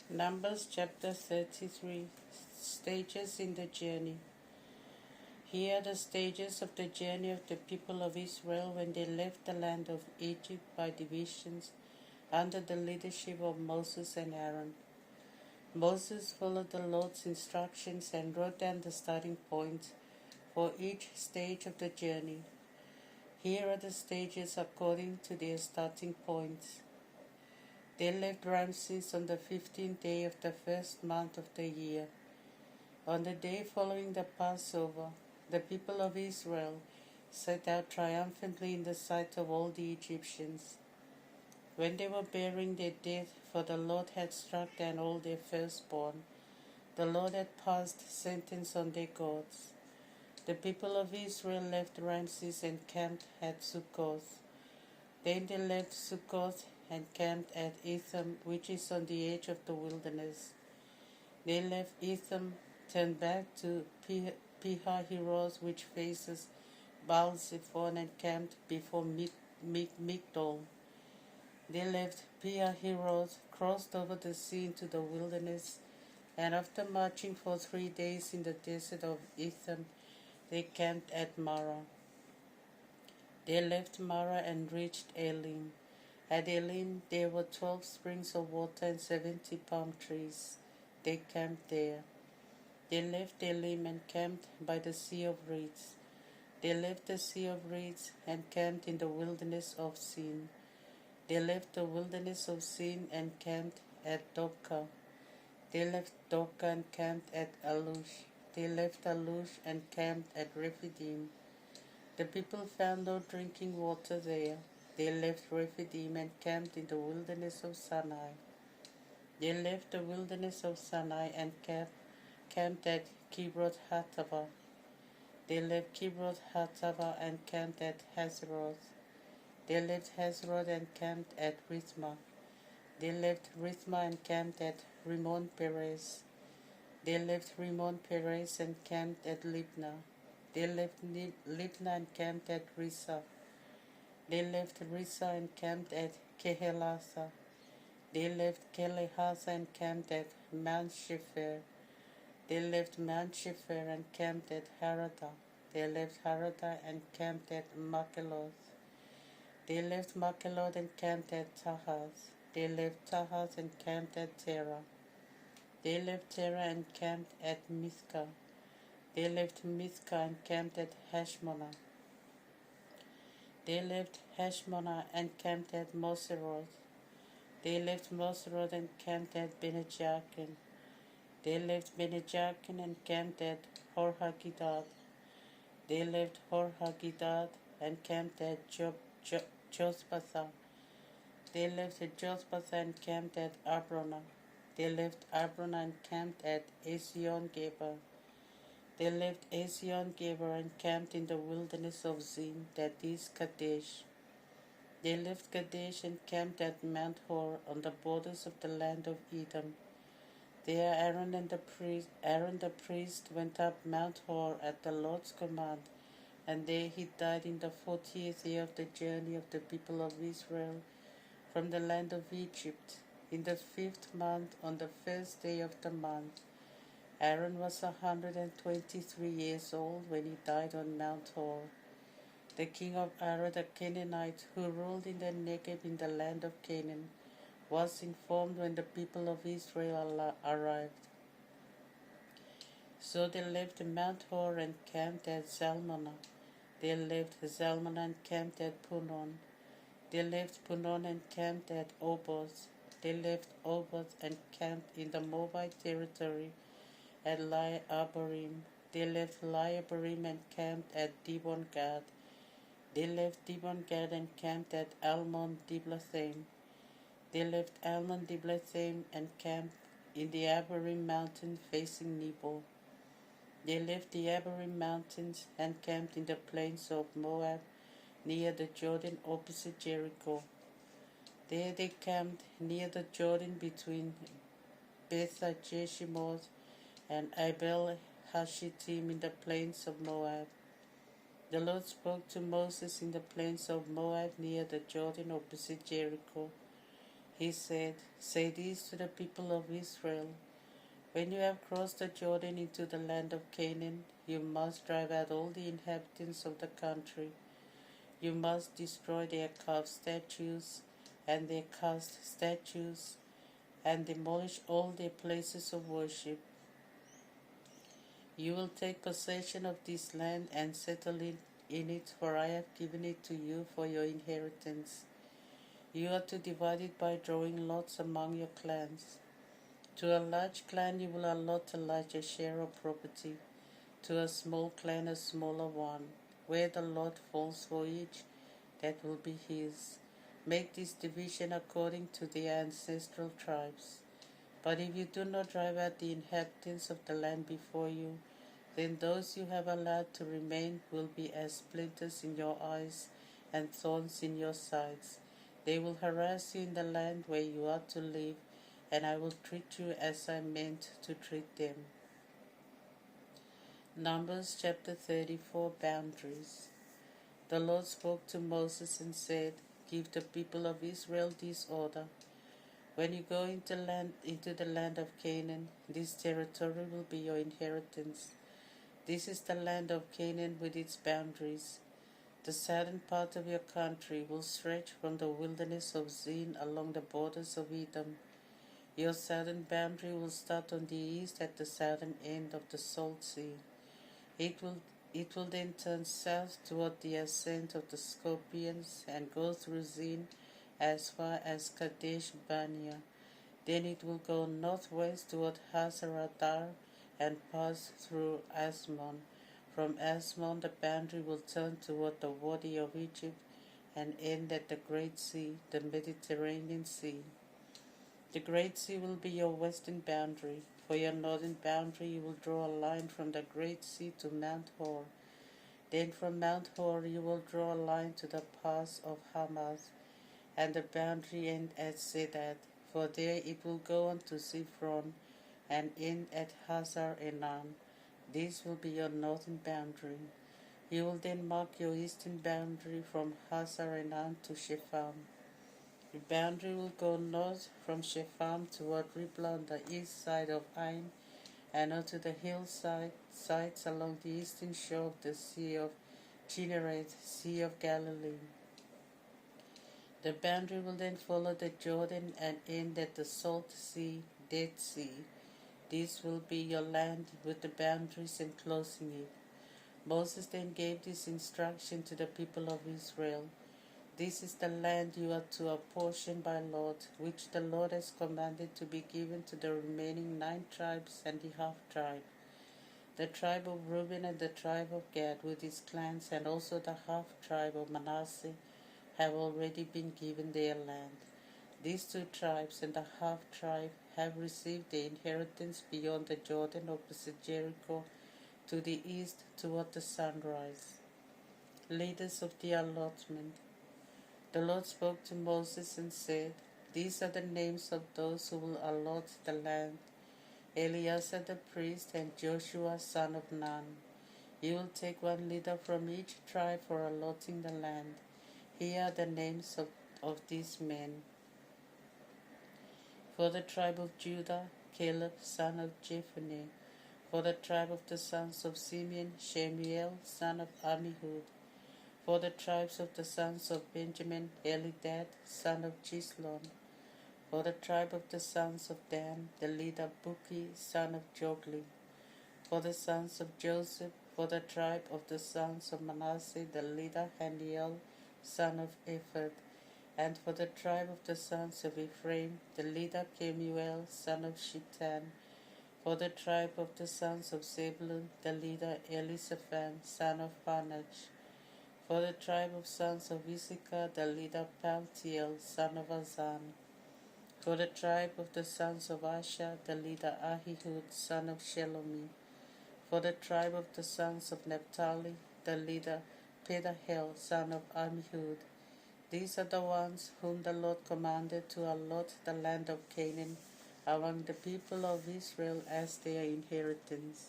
Numbers chapter 33. Stages in the journey. Here are the stages of the journey of the people of Israel when they left the land of Egypt by divisions under the leadership of Moses and Aaron. Moses followed the Lord's instructions and wrote down the starting points for each stage of the journey. Here are the stages according to their starting points. They left Ramses on the 15th day of the first month of the year. On the day following the Passover, the people of Israel set out triumphantly in the sight of all the Egyptians. When they were bearing their dead, for the Lord had struck down all their firstborn, the Lord had passed sentence on their gods. The people of Israel left Ramses and camped at Sukkoth. Then they left Sukkoth and camped at Etham, which is on the edge of the wilderness. They left Etham, turned back to Pihahiroth, which faces Baal-Zephon, and camped before Migdol. They left Pihahiroth, crossed over the sea into the wilderness, and after marching for 3 days in the desert of Etham, they camped at Marah. They left Marah and reached Elim. At Elim there were 12 springs of water and 70 palm trees. They camped there. They left Elim and camped by the Sea of Reeds. They left the Sea of Reeds and camped in the wilderness of Sin. They left the wilderness of Sin and camped at Doka. They left Doka and camped at Alush. They left Alush and camped at Rephidim. The people found no drinking water there. They left Rephidim and camped in the wilderness of Sinai. They left the wilderness of Sinai and camped at Kibroth Hattaavah. They left Kibroth Hattaavah and camped at Hazeroth. They left Hazeroth and camped at Rithmah. They left Rithmah and camped at Rimmon Perez. They left Rimmon Perez and camped at Libnah. They left Libnah and camped at Rissah. They left Rissah and camped at Kehelatha. They left Kehelatha and camped at Mount Shepher. They left Mount Shepher and camped at Harada. They left Harada and camped at Makheloth. They left Makheloth and camped at Tahaz. They left Tahaz and camped at Terah. They left Terah and camped at Mizkah. They left Mizkah and camped at Hashmonah. They left Hashmonah and camped at Moseroth. They left Moseroth and camped at Bene-Jaakan. They left Bene-Jaakan and camped at Hor-Haggidgad. They left Hor-Haggidgad and camped at Jotbathah. They left Jotbathah and camped at Abrona. They left Abrona and camped at Ezion-Geber. They left Ezion-Geber and camped in the wilderness of Zin, that is Kadesh. They left Kadesh and camped at Mount Hor on the borders of the land of Edom. There Aaron the priest went up Mount Hor at the Lord's command, and there he died in the 40th year of the journey of the people of Israel from the land of Egypt, in the 5th month, on the first day of the month. Aaron was 123 years old when he died on Mount Hor. The king of Arad the Canaanite, who ruled in the Negev in the land of Canaan, was informed when the people of Israel arrived. So they left Mount Hor and camped at Zalmonah. They left Zalmonah and camped at Punon. They left Punon and camped at Oboth. They left Oboth and camped in the Moabite territory at Lai-Abarim. They left Lai-Abarim and camped at Dibon-Gad. They left Dibon-Gad and camped at Almon-Diblathaim. They left Almon-Diblathaim and camped in the Abarim mountain facing Nebo. They left the Abarim mountains and camped in the plains of Moab near the Jordan opposite Jericho. There they camped near the Jordan between Beth-Jeshimoth and Abel Hashittim in the plains of Moab. The Lord spoke to Moses in the plains of Moab near the Jordan opposite Jericho. He said, "Say this to the people of Israel. When you have crossed the Jordan into the land of Canaan, you must drive out all the inhabitants of the country. You must destroy their carved statues and their cast statues, and demolish all their places of worship. You will take possession of this land and settle in it, for I have given it to you for your inheritance. You are to divide it by drawing lots among your clans. To a large clan you will allot a larger share of property, to a small clan a smaller one. Where the lot falls for each, that will be his. Make this division according to their ancestral tribes. But if you do not drive out the inhabitants of the land before you, then those you have allowed to remain will be as splinters in your eyes and thorns in your sides. They will harass you in the land where you are to live, and I will treat you as I meant to treat them." Numbers chapter 34, Boundaries. The Lord spoke to Moses and said, "Give the people of Israel this order. When you go into the land of Canaan, this territory will be your inheritance. This is the land of Canaan with its boundaries. The southern part of your country will stretch from the wilderness of Zin along the borders of Edom. Your southern boundary will start on the east at the southern end of the Salt Sea. It will then turn south toward the ascent of the Scorpions and go through Zin as far as Kadesh Barnea. Then it will go northwest toward Hazar-Adar and pass through Asmon. From Asmon the boundary will turn toward the Wadi of Egypt and end at the Great Sea, the Mediterranean Sea. The Great Sea will be your western boundary. For your northern boundary you will draw a line from the Great Sea to Mount Hor. Then from Mount Hor you will draw a line to the pass of Hamath, and the boundary end at Zedad. For there it will go on to Ziphron and end at Hazar Enan. This will be your northern boundary. You will then mark your eastern boundary from Hazar Enan to Shepham. The boundary will go north from Shepham toward Riblah on the east side of Ain and onto the hillsides along the eastern shore of the Sea of Chinnereth, Sea of Galilee. The boundary will then follow the Jordan and end at the Salt Sea, Dead Sea. This will be your land with the boundaries enclosing it. Moses then gave this instruction to the people of Israel. This is the land you are to apportion by lot, which the Lord has commanded to be given to the remaining 9 tribes and the half-tribe. The tribe of Reuben and the tribe of Gad with its clans, and also the half-tribe of Manasseh, have already been given their land. These 2 tribes and the half-tribe have received their inheritance beyond the Jordan opposite Jericho to the east toward the sunrise. Leaders of the allotment. The Lord spoke to Moses and said, "These are the names of those who will allot the land: Eleazar the priest and Joshua son of Nun. You will take 1 leader from each tribe for allotting the land. Here are the names of these men. For the tribe of Judah, Caleb son of Jephunneh. For the tribe of the sons of Simeon, Shemuel son of Ammihud. For the tribes of the sons of Benjamin, Elidad son of Chislon. For the tribe of the sons of Dan, the leader Buki son of Jogli. For the sons of Joseph, for the tribe of the sons of Manasseh, the leader Handiel son of Ephod. And for the tribe of the sons of Ephraim, the leader Kemuel son of Shittan. For the tribe of the sons of Zebulun, the leader Elisaphan son of Phanach. For the tribe of sons of Issachar, the leader Paltiel son of Azan. For the tribe of the sons of Asher, the leader Ahihud son of Shelomi. For the tribe of the sons of Naphtali, the leader Pedahel son of Ammihud. These are the ones whom the Lord commanded to allot the land of Canaan among the people of Israel as their inheritance.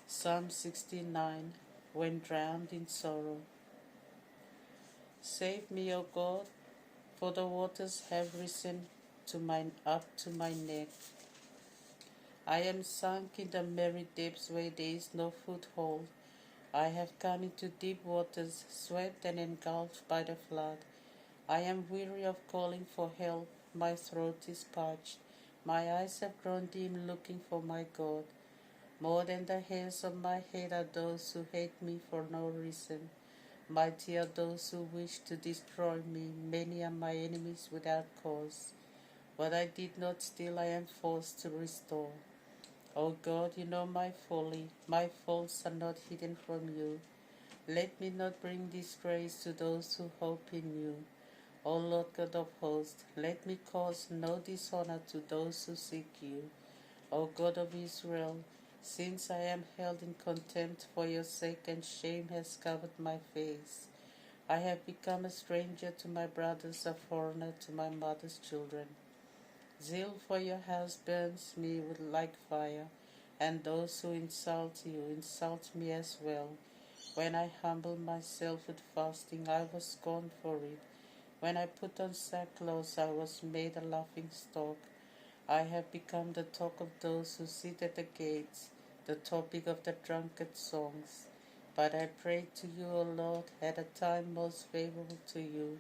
Psalm 69. When drowned in sorrow. Save me, O God, for the waters have risen up to my neck. I am sunk in the merry depths where there is no foothold. I have gone into deep waters, swept and engulfed by the flood. I am weary of calling for help. My throat is parched. My eyes have grown dim looking for my God. More than the hairs of my head are those who hate me for no reason. Mighty are those who wish to destroy me. Many are my enemies without cause. What I did not steal I am forced to restore. O God, you know my folly. My faults are not hidden from you. Let me not bring disgrace to those who hope in you. O Lord God of hosts, let me cause no dishonor to those who seek you. O God of Israel, since I am held in contempt for your sake and shame has covered my face, I have become a stranger to my brothers, a foreigner to my mother's children. Zeal for your house burns me with like fire, and those who insult you insult me as well. When I humbled myself with fasting, I was scorned for it. When I put on sackcloth, I was made a laughing stock. I have become the talk of those who sit at the gates, the topic of the drunkard's songs. But I prayed to you, O Lord, at a time most favorable to you.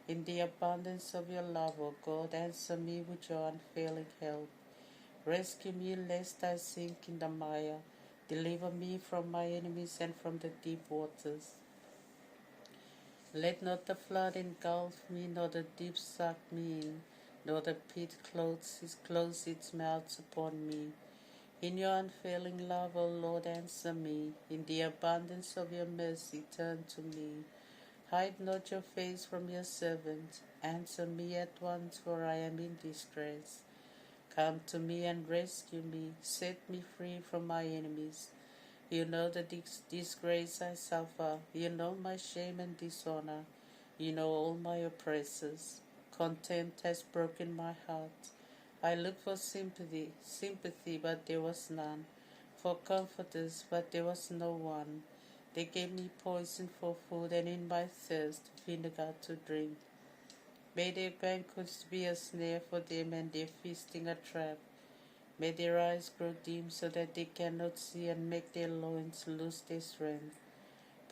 In the abundance of your love, O God, answer me with your unfailing help. Rescue me lest I sink in the mire. Deliver me from my enemies and from the deep waters. Let not the flood engulf me, nor the deep suck me in, nor the pit close its mouth upon me. In your unfailing love, O Lord, answer me. In the abundance of your mercy, turn to me. Hide not your face from your servant. Answer me at once, for I am in distress. Come to me and rescue me. Set me free from my enemies. You know the disgrace I suffer. You know my shame and dishonor. You know all my oppressors. Contempt has broken my heart. I looked for sympathy, but there was none. For comforters, but there was no one. They gave me poison for food, and in my thirst vinegar to drink. May their banquets be a snare for them, and their feasting a trap. May their eyes grow dim so that they cannot see, and make their loins lose their strength.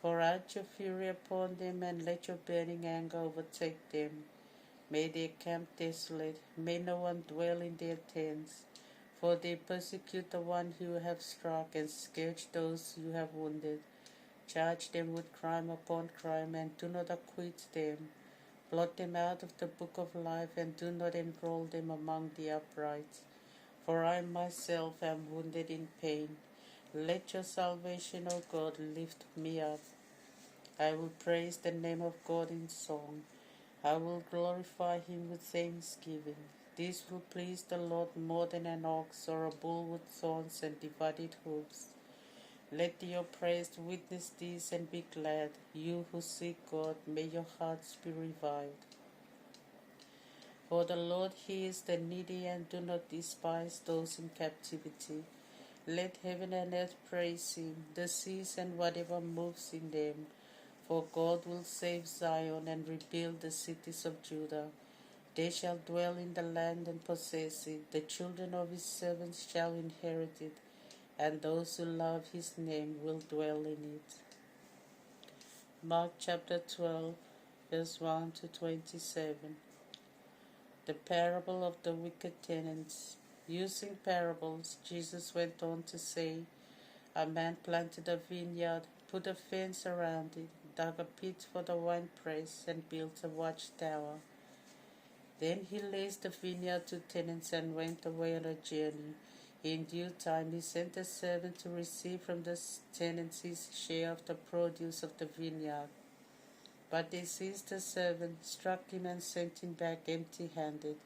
Pour out your fury upon them, and let your burning anger overtake them. May they camp desolate, may no one dwell in their tents. For they persecute the one you have struck, and scourge those you have wounded. Charge them with crime upon crime, and do not acquit them. Blot them out of the book of life, and do not enroll them among the upright. For I myself am wounded in pain. Let your salvation, O God, lift me up. I will praise the name of God in song. I will glorify him with thanksgiving. This will please the Lord more than an ox or a bull with thorns and divided hoofs. Let the oppressed witness this and be glad. You who seek God, may your hearts be revived. For the Lord hears the needy, and do not despise those in captivity. Let heaven and earth praise him, the seas and whatever moves in them. For God will save Zion and rebuild the cities of Judah. They shall dwell in the land and possess it. The children of his servants shall inherit it, and those who love his name will dwell in it. Mark chapter 12, verse 1 to 27. The parable of the wicked tenants. Using parables, Jesus went on to say, a man planted a vineyard, put a fence around it, dug a pit for the winepress, and built a watchtower. Then he leased the vineyard to tenants and went away on a journey. In due time he sent a servant to receive from the tenants his share of the produce of the vineyard. But they seized the servant, struck him, and sent him back empty-handed.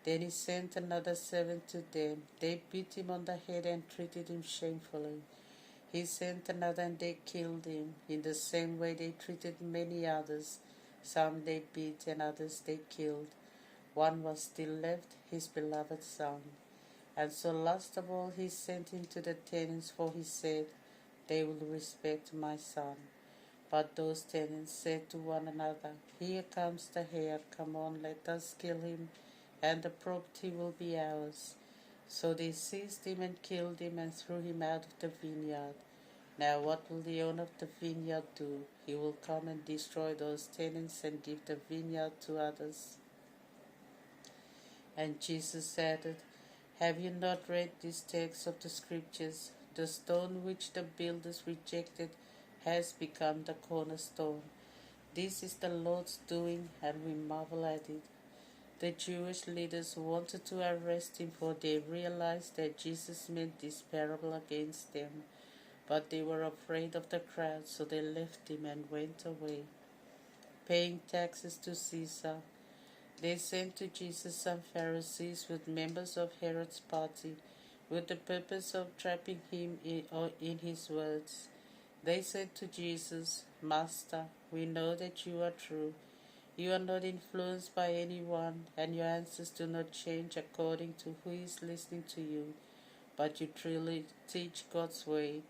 Then he sent another servant to them. They beat him on the head and treated him shamefully. He sent another, and they killed him. In the same way they treated many others. Some they beat, and others they killed. One was still left, his beloved son. And so last of all he sent him to the tenants, for he said, they will respect my son. But those tenants said to one another, "Here comes the heir, come on, let us kill him, and the property will be ours." So they seized him and killed him and threw him out of the vineyard. Now what will the owner of the vineyard do? He will come and destroy those tenants and give the vineyard to others. And Jesus added, "Have you not read this text of the Scriptures? The stone which the builders rejected has become the cornerstone. This is the Lord's doing, and we marvel at it." The Jewish leaders wanted to arrest him, for they realized that Jesus meant this parable against them. But they were afraid of the crowd, so they left him and went away. Paying taxes to Caesar. They sent to Jesus some Pharisees with members of Herod's party, with the purpose of trapping him in his words. They said to Jesus, "Master, we know that you are true. You are not influenced by anyone, and your answers do not change according to who is listening to you, but you truly teach God's way.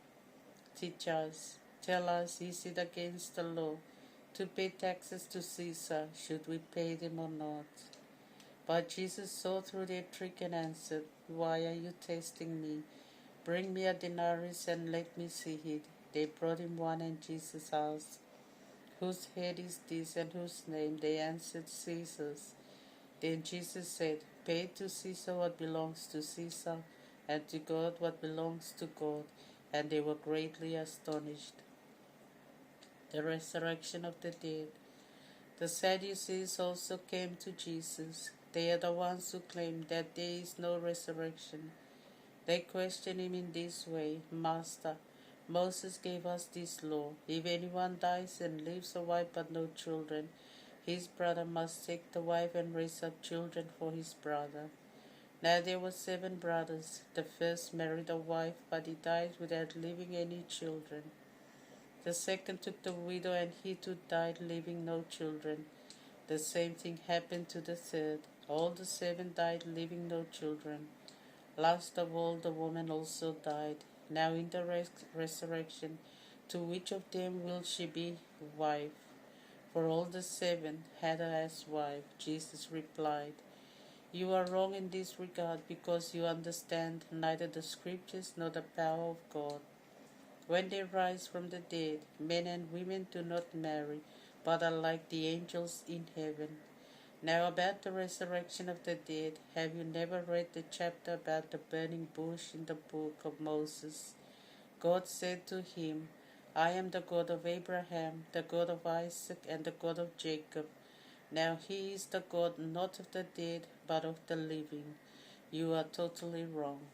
Teach us. Tell us, is it against the law to pay taxes to Caesar? Should we pay them or not?" But Jesus saw through their trick and answered, "Why are you testing me? Bring me a denarius and let me see it." They brought him one, and Jesus asked, "Whose head is this and whose name?" They answered, "Caesar's." Then Jesus said, "Pay to Caesar what belongs to Caesar, and to God what belongs to God." And they were greatly astonished. The resurrection of the dead. The Sadducees also came to Jesus. They are the ones who claim that there is no resurrection. They questioned him in this way, "Master, Moses gave us this law. If anyone dies and leaves a wife but no children, his brother must take the wife and raise up children for his brother." Now there were 7 brothers. The first married a wife, but he died without leaving any children. The second took the widow, and he too died, leaving no children. The same thing happened to the third. All the 7 died, leaving no children. Last of all, the woman also died. Now in the resurrection, to which of them will she be wife? For all the 7 had her as wife. Jesus replied, "You are wrong in this regard, because you understand neither the Scriptures nor the power of God. When they rise from the dead, men and women do not marry, but are like the angels in heaven." Now about the resurrection of the dead, have you never read the chapter about the burning bush in the book of Moses? God said to him, "I am the God of Abraham, the God of Isaac, and the God of Jacob." Now he is the God not of the dead, but of the living. You are totally wrong.